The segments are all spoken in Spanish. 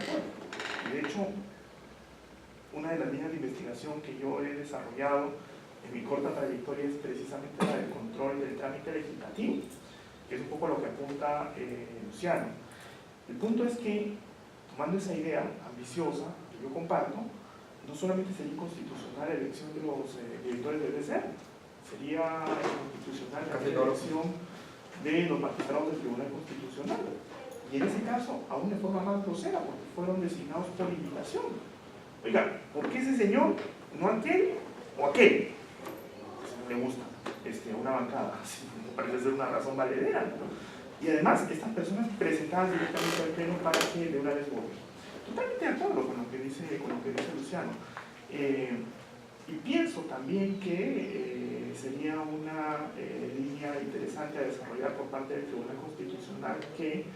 acuerdo. Y de hecho, una de las líneas de investigación que yo he desarrollado en mi corta trayectoria es precisamente la del control del trámite legislativo, que es un poco lo que apunta Luciano. El punto es que, tomando esa idea ambiciosa que yo comparto, no solamente sería inconstitucional la elección de los directores del BCR, sería inconstitucional la elección de los magistrados del Tribunal Constitucional. Y en ese caso, aún de forma más grosera, porque fueron designados por invitación. Oiga, ¿por qué ese señor, no aquel o aquel? Pues no le gusta una bancada, así, me parece ser una razón valedera, ¿no? Y además, estas personas presentadas directamente al Pleno para que de una vez voten. Totalmente de acuerdo con lo que dice Luciano. Y pienso también que sería una línea interesante a desarrollar por parte del Tribunal Constitucional que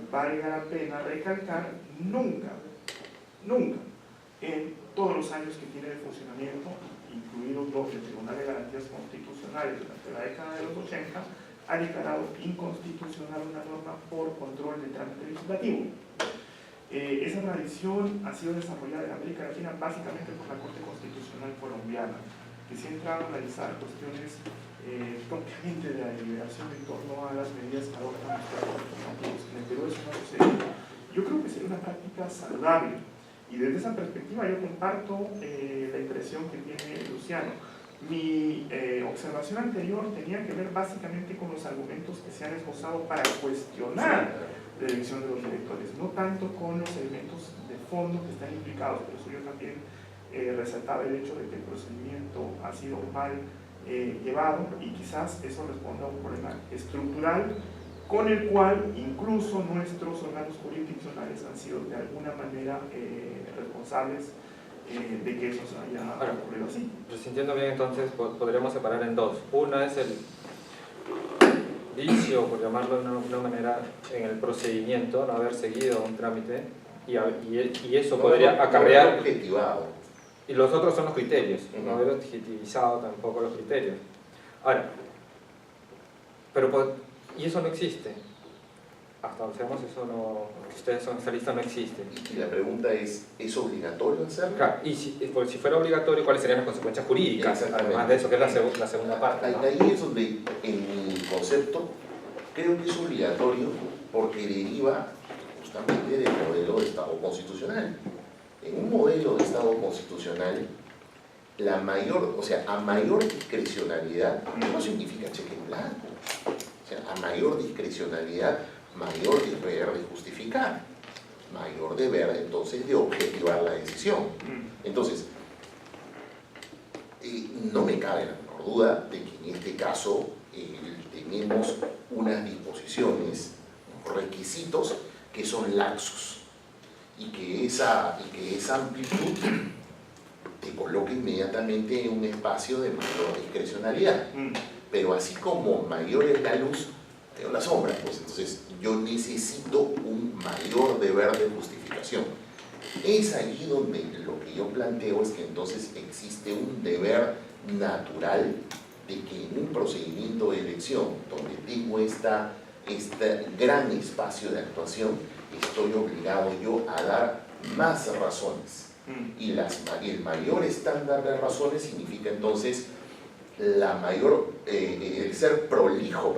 valga la pena recalcar nunca, en todos los años que tiene de funcionamiento, incluidos los del Tribunal de Garantías Constitucionales durante la década de los 80, ha declarado inconstitucional una norma por control del trámite legislativo. Esa tradición ha sido desarrollada en América Latina básicamente por la Corte Constitucional Colombiana, que se ha entrado a analizar cuestiones propiamente de la deliberación en torno a las medidas que adoptan los tratados legislativos. En el Perú eso no sucede. Yo creo que sería una práctica saludable, y desde esa perspectiva yo comparto la impresión que tiene Luciano. Mi observación anterior tenía que ver básicamente con los argumentos que se han esbozado para cuestionar la elección de los directores, no tanto con los elementos de fondo que están implicados. Por eso yo también resaltaba el hecho de que el procedimiento ha sido mal llevado, y quizás eso responda a un problema estructural con el cual incluso nuestros órganos jurisdiccionales han sido de alguna manera responsables de que eso se haya ocurrido así. Pues entiendo bien, entonces podríamos separar en dos. Una es el vicio, por llamarlo de una manera, en el procedimiento, no haber seguido un trámite, y eso podría acarrear... objetivado. Y los otros son los criterios, no haber objetivizado tampoco los criterios. Ahora, y eso no existe. Hasta donde sabemos, eso no, que ustedes son especialistas, no existe. Y la pregunta es obligatorio hacerlo? Claro, y si fuera obligatorio, ¿cuáles serían las consecuencias jurídicas? Además de eso, que es la segunda parte, ¿no? Ahí es donde, en mi concepto, creo que es obligatorio porque deriva justamente del modelo de Estado constitucional. En un modelo de Estado constitucional, a mayor discrecionalidad, no significa cheque en blanco. O sea, a mayor discrecionalidad, mayor deber de justificar, mayor deber entonces de objetivar la decisión. Entonces, no me cabe la menor duda de que en este caso tenemos unas disposiciones, requisitos que son laxos, y que esa amplitud te coloca inmediatamente en un espacio de mayor discrecionalidad. Pero así como mayor es la luz, tengo la sombra, pues entonces yo necesito un mayor deber de justificación. Es ahí donde lo que yo planteo es que entonces existe un deber natural de que en un procedimiento de elección donde tengo este gran espacio de actuación, estoy obligado yo a dar más razones. Y el mayor estándar de razones significa entonces el ser prolijo,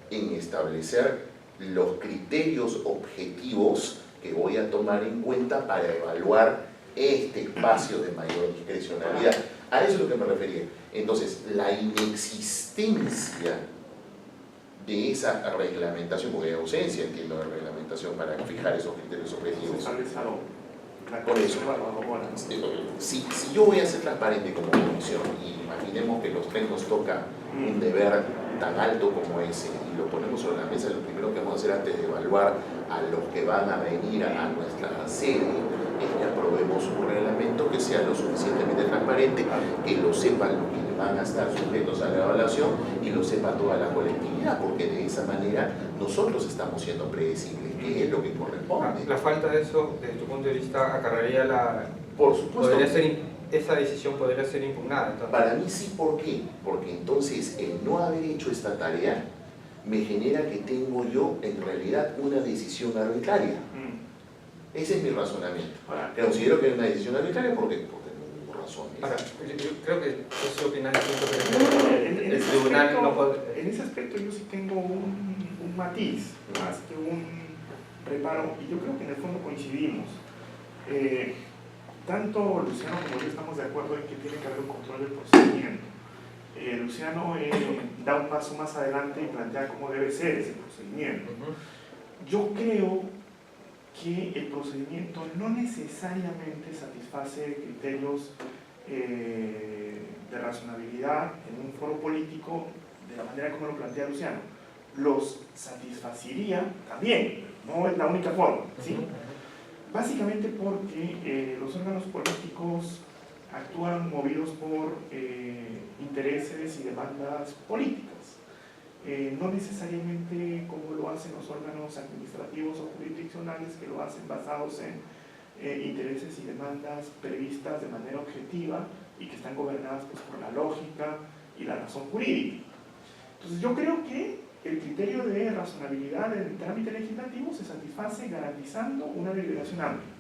en establecer los criterios objetivos que voy a tomar en cuenta para evaluar este espacio de mayor discrecionalidad. A eso es lo que me refería. Entonces, la inexistencia de esa reglamentación, porque hay ausencia, entiendo, de reglamentación para fijar esos criterios objetivos. Por eso, si yo voy a ser transparente como comisión, y imaginemos que los tres nos toca un deber tan alto como ese, y lo ponemos sobre la mesa, lo primero que vamos a hacer antes de evaluar a los que van a venir a nuestra sede es que aprobemos un reglamento que sea lo suficientemente transparente, que lo sepan los que van a estar sujetos a la evaluación y lo sepa toda la colectividad, porque de esa manera nosotros estamos siendo predecibles, que es lo que corresponde. La falta de eso, desde tu punto de vista, acarrearía la... Por supuesto. Esa decisión podría ser impugnada, entonces. Para mí sí, ¿por qué? Porque entonces el no haber hecho esta tarea me genera que tengo yo en realidad una decisión arbitraria. Ese es mi razonamiento. Ahora, Considero que es una decisión arbitraria porque no hubo razones. Ahora, yo creo que eso opina distinto, pero en el ese tribunal aspecto, no puede... en ese aspecto yo sí tengo un matiz, más que un reparo, y yo creo que en el fondo coincidimos. Tanto Luciano como yo estamos de acuerdo en que tiene que haber un control del procedimiento. Luciano da un paso más adelante y plantea cómo debe ser ese procedimiento. Yo creo que el procedimiento no necesariamente satisface criterios de razonabilidad en un foro político de la manera como lo plantea Luciano. Los satisfacería también, no es la única forma, ¿sí? Básicamente porque los órganos políticos actúan movidos por intereses y demandas políticas. No necesariamente como lo hacen los órganos administrativos o jurisdiccionales, que lo hacen basados en intereses y demandas previstas de manera objetiva y que están gobernadas pues, por la lógica y la razón jurídica. Entonces yo creo que el criterio de razonabilidad en el trámite legislativo se satisface garantizando una deliberación amplia.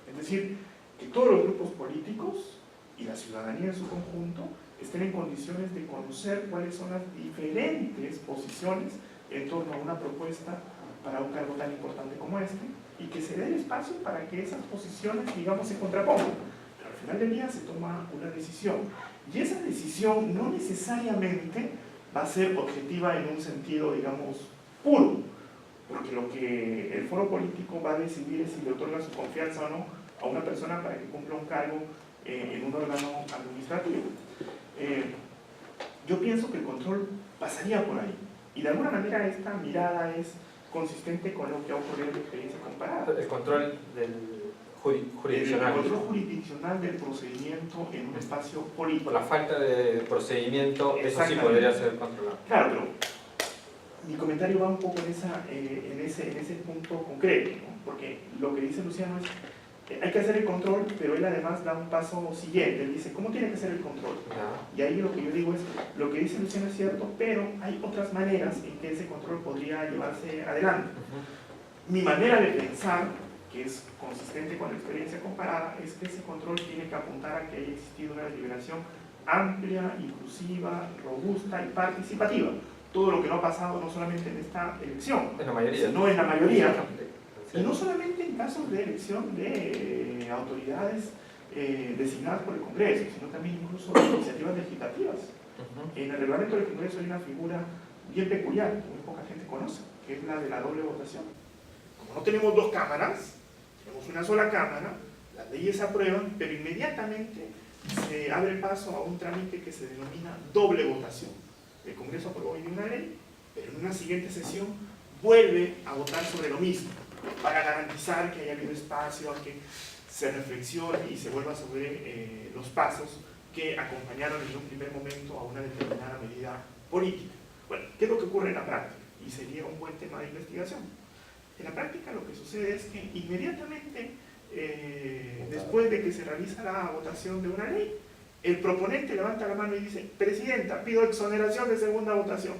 Es decir, que todos los grupos políticos y la ciudadanía en su conjunto estén en condiciones de conocer cuáles son las diferentes posiciones en torno a una propuesta para un cargo tan importante como este, y que se dé el espacio para que esas posiciones, digamos, se contrapongan. Pero al final del día se toma una decisión, y esa decisión no necesariamente va a ser objetiva en un sentido, digamos, puro, porque lo que el foro político va a decidir es si le otorga su confianza o no a una persona para que cumpla un cargo en un órgano administrativo. Yo pienso que el control pasaría por ahí, y de alguna manera esta mirada es consistente con lo que ha ocurrido en la experiencia comparada. El control del jurisdiccional. El control jurisdiccional del procedimiento en un espacio político. Por la falta de procedimiento, eso sí podría ser controlado. Claro, pero mi comentario va un poco en ese punto concreto, ¿no? Porque lo que dice Luciano es hay que hacer el control, pero él además da un paso siguiente. Él dice, ¿cómo tiene que ser el control? Y ahí lo que yo digo es, lo que dice Luciano es cierto, pero hay otras maneras en que ese control podría llevarse adelante. Mi manera de pensar, que es consistente con la experiencia comparada, es que ese control tiene que apuntar a que haya existido una deliberación amplia, inclusiva, robusta y participativa. Todo lo que no ha pasado no solamente en esta elección, en la mayoría, sino en la mayoría. Y no solamente en casos de elección de autoridades designadas por el Congreso, sino también incluso de iniciativas legislativas. En el reglamento del Congreso hay una figura bien peculiar, que muy poca gente conoce, que es la de la doble votación. Como no tenemos dos cámaras, tenemos una sola cámara, las leyes se aprueban, pero inmediatamente se abre paso a un trámite que se denomina doble votación. El Congreso aprobó hoy una ley, pero en una siguiente sesión vuelve a votar sobre lo mismo, para garantizar que haya habido espacio a que se reflexione y se vuelva sobre los pasos que acompañaron en un primer momento a una determinada medida política. Bueno, ¿qué es lo que ocurre en la práctica? Y sería un buen tema de investigación. En la práctica lo que sucede es que inmediatamente después de que se realiza la votación de una ley, el proponente levanta la mano y dice, Presidenta, pido exoneración de segunda votación.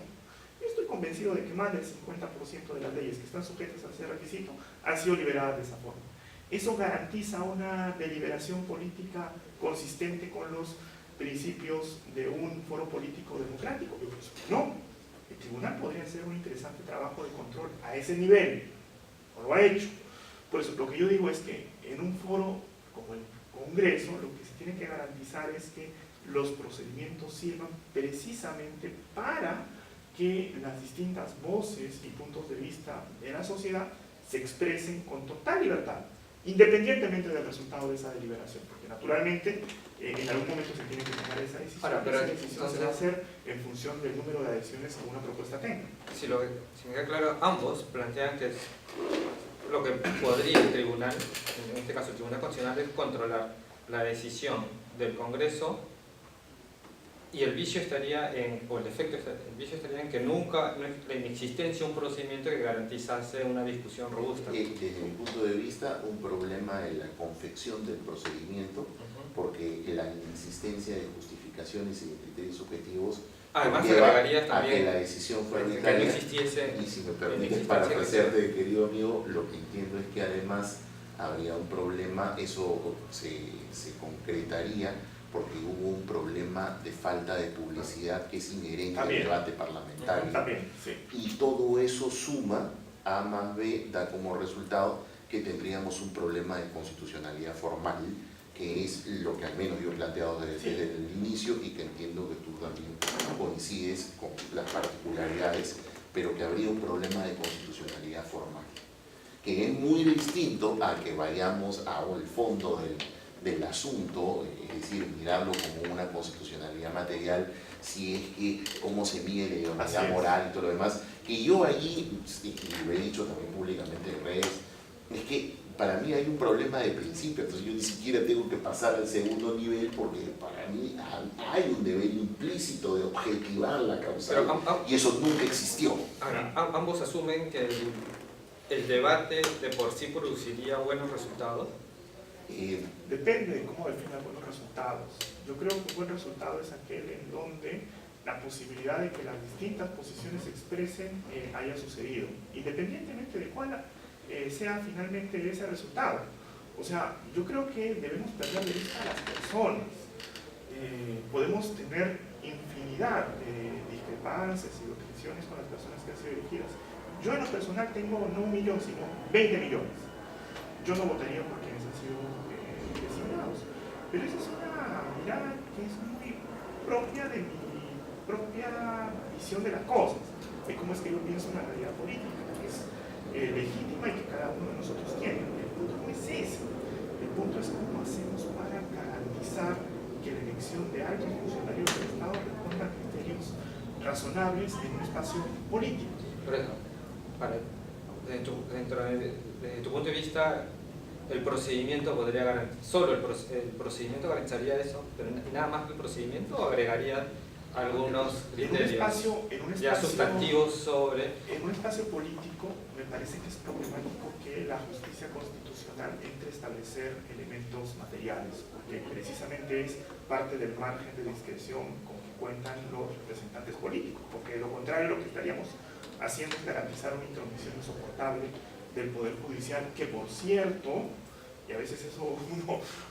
Estoy convencido de que más del 50% de las leyes que están sujetas a ese requisito han sido liberadas de esa forma. Eso garantiza una deliberación política consistente con los principios de un foro político democrático. Yo pienso que no. El tribunal podría hacer un interesante trabajo de control a ese nivel. No lo ha hecho. Por eso lo que yo digo es que en un foro como el Congreso lo que se tiene que garantizar es que los procedimientos sirvan precisamente para que las distintas voces y puntos de vista de la sociedad se expresen con total libertad, independientemente del resultado de esa deliberación, porque naturalmente en algún momento se tiene que tomar esa decisión. Ahora, pero esa decisión se va a hacer en función del número de adhesiones que una propuesta tenga. Si me queda claro, ambos plantean que lo que podría el tribunal, en este caso el Tribunal Constitucional, es controlar la decisión del Congreso, y el vicio estaría en, o el defecto, el vicio estaría en que nunca, en existencia un procedimiento que garantizase una discusión robusta. Desde mi punto de vista, un problema en la confección del procedimiento, porque la insistencia de justificación calificaciones y de criterios objetivos Además, lleva agregarías a que también la decisión fue que no arbitraria. existiese. Y si me permites parafrasearte, querido amigo, lo que entiendo es que además habría un problema, eso se concretaría porque hubo un problema de falta de publicidad que es inherente al debate parlamentario. También, sí. Y todo eso suma, A más B, da como resultado que tendríamos un problema de constitucionalidad formal, que es lo que al menos yo he planteado desde el inicio y que entiendo que tú también coincides con las particularidades, pero que habría un problema de constitucionalidad formal, que es muy distinto a que vayamos al fondo del asunto, es decir, mirarlo como una constitucionalidad material, si es que cómo se mide la idoneidad moral y todo lo demás, que yo allí, y lo he dicho también públicamente en redes, es que para mí hay un problema de principio, entonces yo ni siquiera tengo que pasar al segundo nivel porque para mí hay un deber implícito de objetivar la causa y eso nunca existió. Ahora, ambos asumen que el debate de por sí produciría buenos resultados. Depende de cómo definan buenos resultados. Yo creo que un buen resultado es aquel en donde la posibilidad de que las distintas posiciones se expresen haya sucedido, independientemente de cuál sea finalmente ese resultado. O sea, yo creo que debemos perder de vista a las personas. Podemos tener infinidad de discrepancias y objeciones con las personas que han sido elegidas. Yo en lo personal tengo no 1 millón, sino 20 millones. Yo no votaría por quienes han sido designados. Pero esa es una mirada que es muy propia de mi propia visión de las cosas, de cómo es que yo pienso en la realidad política, que es legítima y que cada uno de nosotros tiene. El punto no es ese. El punto es cómo hacemos para garantizar que la elección de altos funcionarios del Estado responda a criterios razonables en un espacio político. Por eso, desde tu punto de vista, el procedimiento podría garantizar, solo el procedimiento garantizaría eso, pero nada más que el procedimiento, o agregaría algunos criterios ya sustantivos sobre... En un espacio político me parece que es problemático que la justicia constitucional entre a establecer elementos materiales, porque precisamente es parte del margen de discreción con que cuentan los representantes políticos, porque de lo contrario lo que estaríamos haciendo es garantizar una intromisión insoportable del Poder Judicial, que por cierto, y a veces eso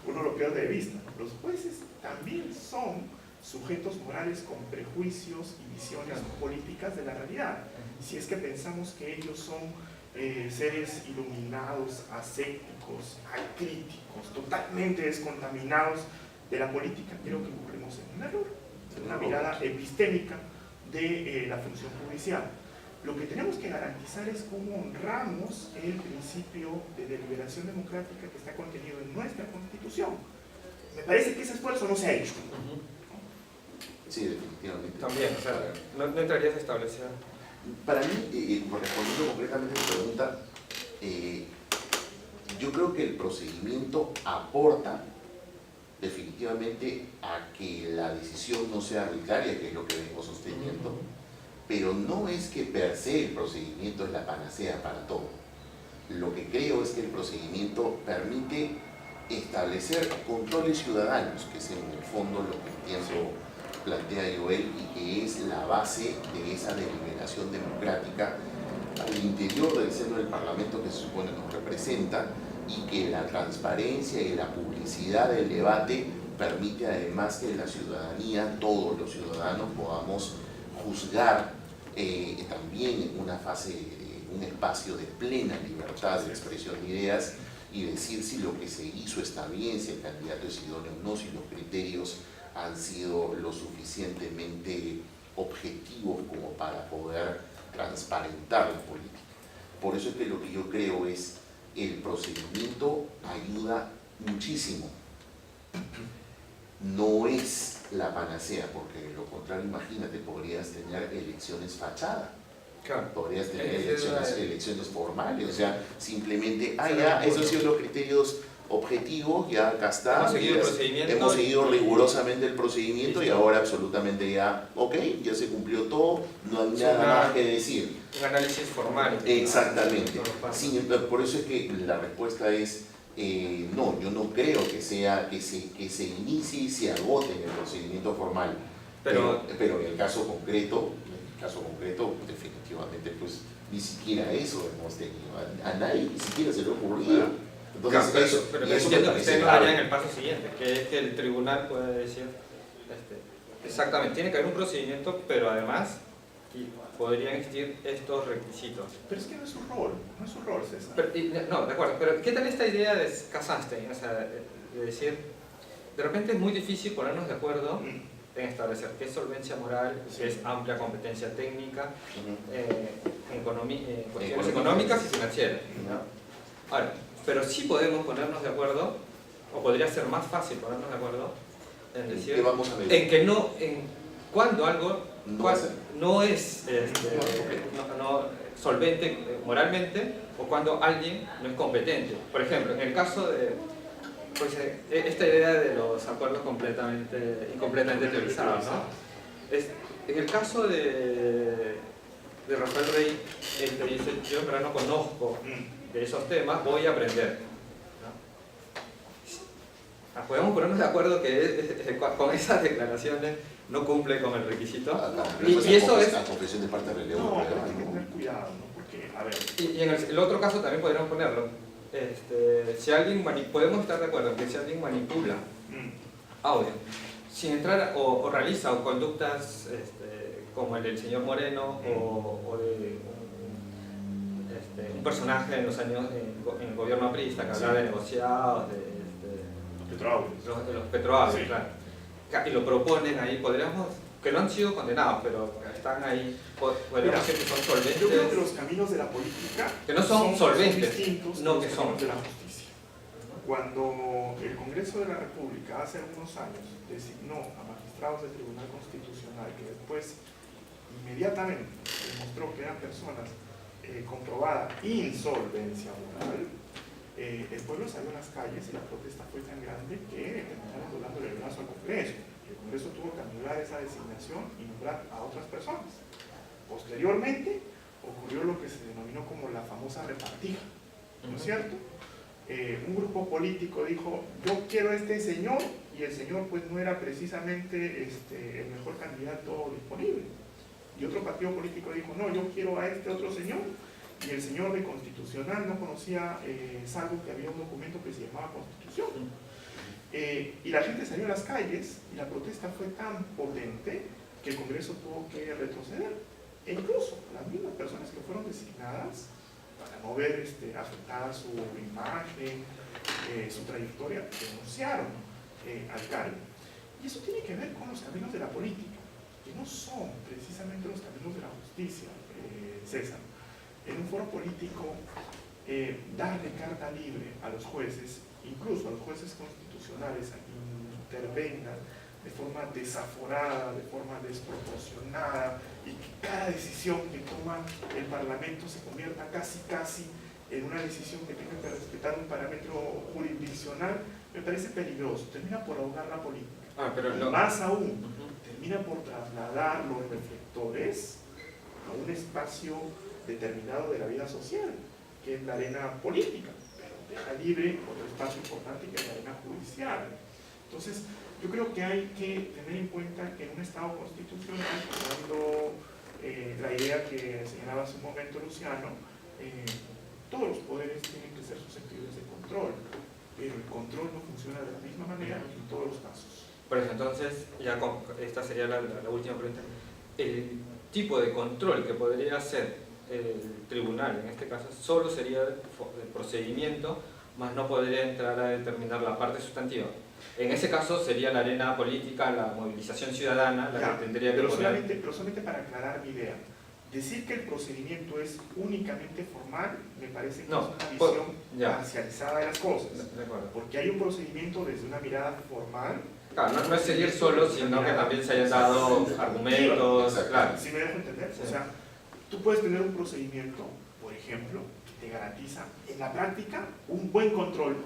uno lo pierde de vista, los jueces también son sujetos morales con prejuicios y visiones políticas de la realidad. Si es que pensamos que ellos son seres iluminados, ascéticos, acríticos, totalmente descontaminados de la política, creo que incurrimos en un error, en una mirada epistémica de la función judicial. Lo que tenemos que garantizar es cómo honramos el principio de deliberación democrática que está contenido en nuestra Constitución. Me parece que ese esfuerzo no se ha hecho. Sí, definitivamente. También, o sea, no entrarías a establecer. Para mí, respondiendo concretamente a tu pregunta, yo creo que el procedimiento aporta definitivamente a que la decisión no sea arbitraria, que es lo que vengo sosteniendo, pero no es que per se el procedimiento es la panacea para todo. Lo que creo es que el procedimiento permite establecer controles ciudadanos, que es en el fondo lo que entiendo plantea Joel, y que es la base de esa deliberación democrática al interior del seno del Parlamento que se supone nos representa, y que la transparencia y la publicidad del debate permite además que la ciudadanía, todos los ciudadanos, podamos juzgar también en una fase, un espacio de plena libertad de expresión de ideas y decir si lo que se hizo está bien, si el candidato es idóneo o no, si los criterios han sido lo suficientemente objetivos como para poder transparentar la política. Por eso es que lo que yo creo es el procedimiento ayuda muchísimo. No es la panacea, porque de lo contrario, imagínate, podrías tener elecciones fachada. Claro. Podrías tener elecciones formales, o sea, simplemente, ya, esos han sido los criterios objetivos, ya acá está, hemos seguido rigurosamente el procedimiento y ahora absolutamente ya, ok, ya se cumplió todo, no hay nada más que decir. Un análisis formal. Exactamente. Por eso es que la respuesta es, No, yo no creo que sea que se inicie y se agote en el procedimiento formal. Pero en el caso concreto, definitivamente, pues ni siquiera eso hemos tenido. A nadie ni siquiera se le ha ocurrido. Entonces, pero eso me entiendo que parece usted no grave. vaya en el paso siguiente, que es que el tribunal puede decir, exactamente, tiene que haber un procedimiento, pero además podrían existir estos requisitos. Pero es que no es su rol, César. No, de acuerdo, pero ¿qué tal esta idea de Casanstein? O sea, de decir, de repente es muy difícil ponernos de acuerdo en establecer qué es solvencia moral, qué es amplia competencia técnica, en cuestiones económicas y financieras, ¿no? Ahora, pero sí podemos ponernos de acuerdo, o podría ser más fácil ponernos de acuerdo, en decir, vamos a ver? en que no, cuando algo no es solvente moralmente, o cuando alguien no es competente. Por ejemplo, en el caso de pues, esta idea de los acuerdos incompletamente teorizados, ¿no? En el caso de Rafael Rey, dice, yo en verdad no conozco de esos temas, voy a aprender, ¿no? Podemos ponernos de acuerdo que con esas declaraciones no cumple con el requisito. Y eso es... La confesión de parte de relevo. No, hay que tener cuidado, ¿no? Porque, a ver... Y en el otro caso también podríamos ponerlo. Si alguien podemos estar de acuerdo en que si alguien manipula audio, sin entrar o realiza conductas como el del señor Moreno o de un personaje en los años en el gobierno aprista que hablaba de negociados, de los petroaudios, Sí. claro. Y lo proponen ahí, podríamos, que no han sido condenados, pero están ahí, podríamos decir que son solventes. Yo creo que los caminos de la política que no son solventes, distintos no de que los son. caminos de la justicia. Cuando el Congreso de la República hace algunos años designó a magistrados del Tribunal Constitucional que después inmediatamente demostró que eran personas comprobada insolvencia moral, el pueblo salió a las calles y la protesta fue tan grande que terminaron doblándole el brazo al Congreso. El Congreso tuvo que anular esa designación y nombrar a otras personas. Posteriormente ocurrió lo que se denominó como la famosa repartija, ¿no es cierto? Un grupo político dijo, yo quiero a este señor, y el señor pues no era precisamente el mejor candidato disponible. Y otro partido político dijo, no, yo quiero a este otro señor, y el señor de Constitucional no conocía, salvo que había un documento que se llamaba Constitución. Y la gente salió a las calles, y la protesta fue tan potente que el Congreso tuvo que retroceder. E incluso las mismas personas que fueron designadas, para no ver afectada su imagen, su trayectoria, denunciaron al cargo. Y eso tiene que ver con los caminos de la política, que no son precisamente los caminos de la justicia, César. En un foro político, darle carta libre a los jueces, incluso a los jueces constitucionales, a que intervengan de forma desaforada, de forma desproporcionada, y que cada decisión que toma el Parlamento se convierta casi en una decisión que tenga que respetar un parámetro jurisdiccional, me parece peligroso. Termina por ahogar la política. Más aún, termina por trasladar los reflectores a un espacio determinado de la vida social, que es la arena política, pero deja libre otro espacio importante que es la arena judicial. Entonces, yo creo que hay que tener en cuenta que en un Estado constitucional, tomando la idea que señalaba hace un momento Luciano, todos los poderes tienen que ser susceptibles de control, pero el control no funciona de la misma manera en todos los casos. Por eso, entonces, ya esta sería la última pregunta. El tipo de control que podría hacer el tribunal, en este caso, solo sería el procedimiento, más no podría entrar a determinar la parte sustantiva. En ese caso sería la arena política, la movilización ciudadana, la que tendría que poner... Pero solamente para aclarar mi idea, decir que el procedimiento es únicamente formal, me parece que es una visión parcializada de las cosas. De acuerdo. Porque hay un procedimiento desde una mirada formal. Claro, no es seguir solo, sino que también se hayan dado argumentos. Claro. ¿Sí me dejo entender? Sí. O sea, tú puedes tener un procedimiento, por ejemplo, que te garantiza en la práctica un buen control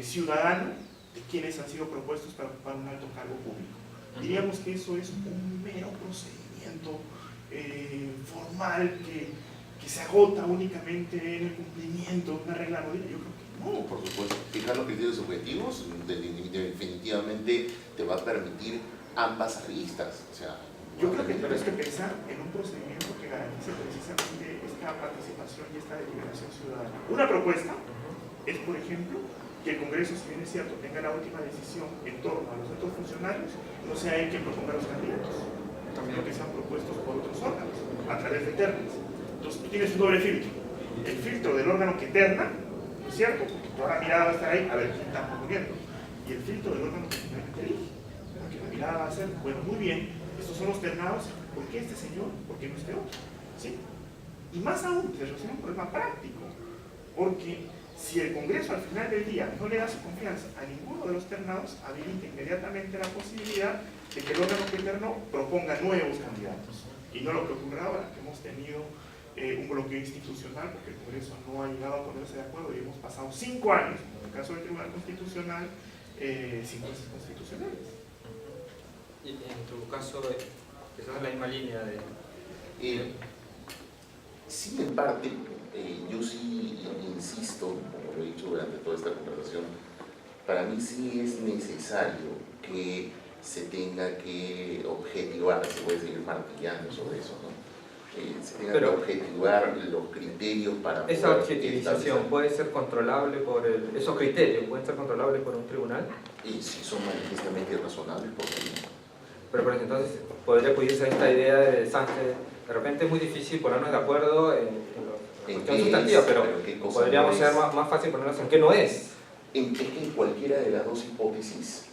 ciudadano de quienes han sido propuestos para ocupar un alto cargo público. Diríamos que eso es un mero procedimiento formal que se agota únicamente en el cumplimiento de una regla. Yo creo que No, por supuesto. Fijar los criterios objetivos definitivamente te va a permitir ambas aristas. O sea, yo creo que tenemos que pensar en un procedimiento que garantice precisamente esta participación y esta deliberación ciudadana. Una propuesta es, por ejemplo, que el Congreso, si bien es cierto, tenga la última decisión en torno a los otros funcionarios, no sea él quien proponga los candidatos, sino que sean propuestos por otros órganos, a través de ternas. Entonces tú tienes un doble filtro. El filtro del órgano que terna, ¿no es cierto? Porque toda la mirada va a estar ahí a ver quién está proponiendo. Y el filtro del órgano que finalmente elige. Porque la mirada va a ser, bueno, muy bien, estos son los ternados, ¿por qué este señor? ¿Por qué no este otro? ¿Sí? Y más aún, se resuelve un problema práctico. Porque si el Congreso al final del día no le da su confianza a ninguno de los ternados, habilita inmediatamente la posibilidad de que el órgano que ternó proponga nuevos candidatos. Y no lo que ocurre ahora, que hemos tenido un bloqueo institucional porque el Congreso no ha llegado a ponerse de acuerdo y hemos pasado 5 años, como en el caso del Tribunal Constitucional, sin jueces constitucionales. Y en tu caso, quizás en la misma línea de... Sí, en parte, yo sí insisto, como lo he dicho durante toda esta conversación, para mí sí es necesario que se tenga que objetivar, se puede seguir martillando sobre eso, ¿no? Se tenga que objetivar los criterios para esa poder objetivización establecer. puede ser controlable por esos criterios pueden ser controlables por un tribunal. Y si son manifiestamente razonables, ¿por qué no? Pero por ejemplo, entonces podría acudirse a esta idea de Sánchez. De repente es muy difícil ponernos de acuerdo en la cuestión sustantiva, pero podríamos ser más fácil ponernos en qué no es. Es que en cualquiera de las dos hipótesis,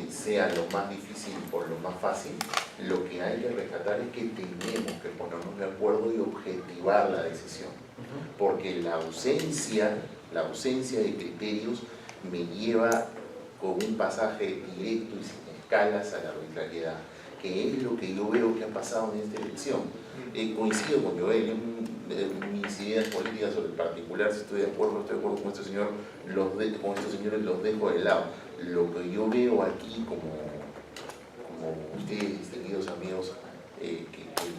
sea lo más difícil o lo más fácil, lo que hay que rescatar es que tenemos que ponernos de acuerdo y objetivar la decisión. Porque la ausencia de criterios me lleva con un pasaje directo y sin escalas a la arbitrariedad, que es lo que yo veo que ha pasado en esta elección. Coincido con Joel en mis ideas políticas sobre el particular, si estoy de acuerdo o no estoy de acuerdo con este señor, con estos señores los dejo de lado. Lo que yo veo aquí, como ustedes, queridos amigos, que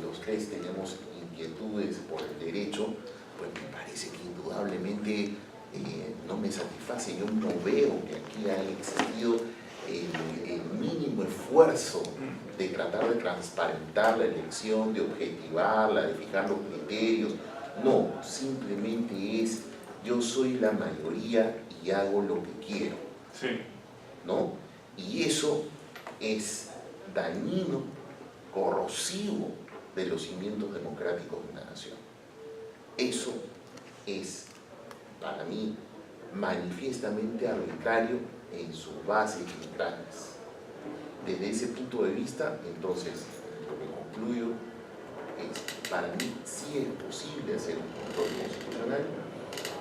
los tres tenemos inquietudes por el derecho, pues me parece que indudablemente no me satisface. Yo no veo que aquí haya existido el mínimo esfuerzo de tratar de transparentar la elección, de objetivarla, de fijar los criterios. No, simplemente es yo soy la mayoría y hago lo que quiero. Sí. ¿No? Y eso es dañino, corrosivo de los cimientos democráticos de una nación. Eso es, para mí, manifiestamente arbitrario en sus bases centrales. Desde ese punto de vista, entonces, lo que concluyo es, para mí sí es posible hacer un control constitucional.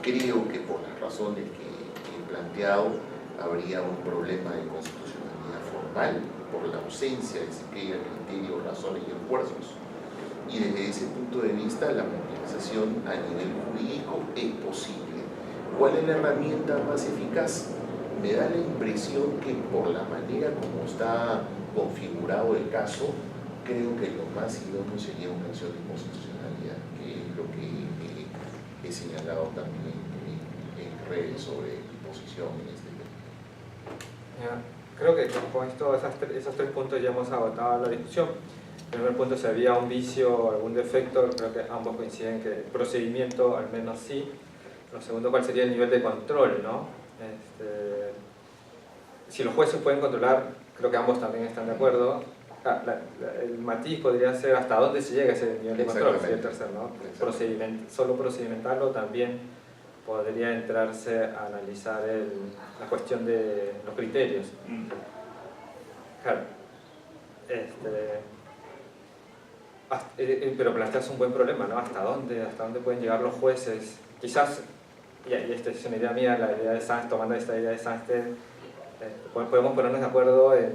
Creo que por las razones que he planteado, habría un problema de constitucionalidad formal por la ausencia de siquiera criterios, razones y esfuerzos. Y desde ese punto de vista, la movilización a nivel jurídico es posible. ¿Cuál es la herramienta más eficaz? Me da la impresión que por la manera como está configurado el caso, creo que lo más idóneo sería una acción de constitucionalidad, que es lo que he señalado también en redes sobre mi posición en este tema. Creo que con esto, esos 3 puntos ya hemos agotado la discusión. El primer punto, si había un vicio o algún defecto, creo que ambos coinciden que el procedimiento al menos sí. Lo segundo, ¿cuál sería el nivel de control, ¿no? Si los jueces pueden controlar, creo que ambos también están de acuerdo. El matiz podría ser hasta dónde se llega a ese nivel de control, sería el tercer, ¿no? Solo procedimentarlo también podría entrarse a analizar la cuestión de los criterios. Claro. Pero planteas un buen problema, ¿no? ¿Hasta dónde pueden llegar los jueces? Quizás, y esta es una idea mía, la idea de Sánchez, tomando esta idea de Sánchez, podemos ponernos de acuerdo en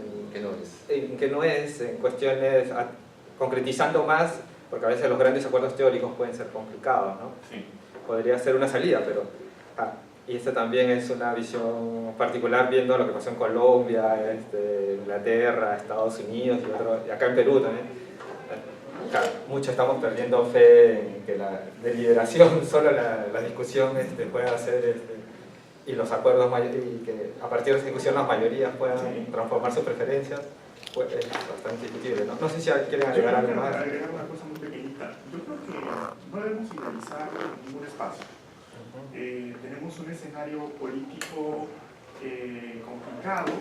qué no es, en cuestiones, concretizando más, porque a veces los grandes acuerdos teóricos pueden ser complicados, ¿no? Sí. Podría ser una salida, pero... y esta también es una visión particular viendo lo que pasó en Colombia, Inglaterra, Estados Unidos y acá en Perú también. Muchos estamos perdiendo fe en que la deliberación, solo la discusión pueda ser y los acuerdos y que a partir de esa discusión las mayorías puedan transformar sus preferencias, pues es bastante discutible, ¿no? No sé si quieren agregar algo más. Agregar una cosa muy pequeñita. Yo creo que no debemos idealizar ningún espacio. Tenemos un escenario político complicado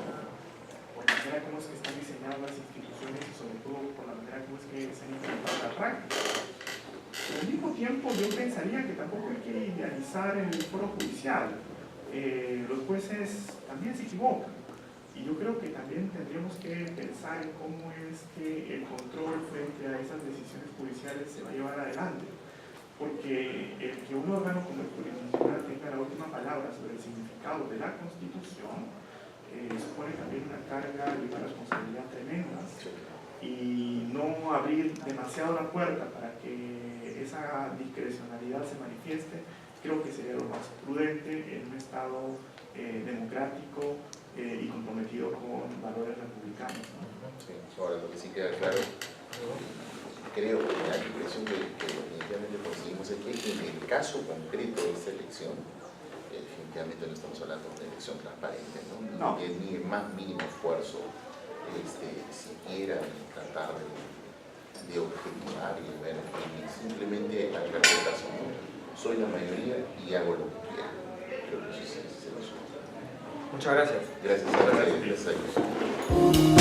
por la manera como es que están diseñadas las instituciones y sobre todo por la manera como es que se han implementado en la práctica. Al mismo tiempo yo pensaría que tampoco hay que idealizar el foro judicial. Los jueces también se equivocan y yo creo que también tendríamos que pensar en cómo es que el control frente a esas decisiones judiciales se va a llevar adelante, porque el que un órgano como el jurisdiccional tenga la última palabra sobre el significado de la Constitución supone también una carga y una responsabilidad tremendas, y no abrir demasiado la puerta para que esa discrecionalidad se manifieste creo que sería lo más prudente en un Estado democrático y comprometido con valores republicanos, ¿no? Sí, ahora lo que sí queda claro, creo que la impresión que definitivamente conseguimos es que en el caso concreto de esta elección, definitivamente no estamos hablando de una elección transparente, ¿no? No. Ni el más mínimo esfuerzo siquiera tratar de objetivar y ver, simplemente al caso, ¿no? Soy la mayoría y hago lo que quiera. Creo que eso sí se lo suma. Muchas gracias. Gracias a ustedes.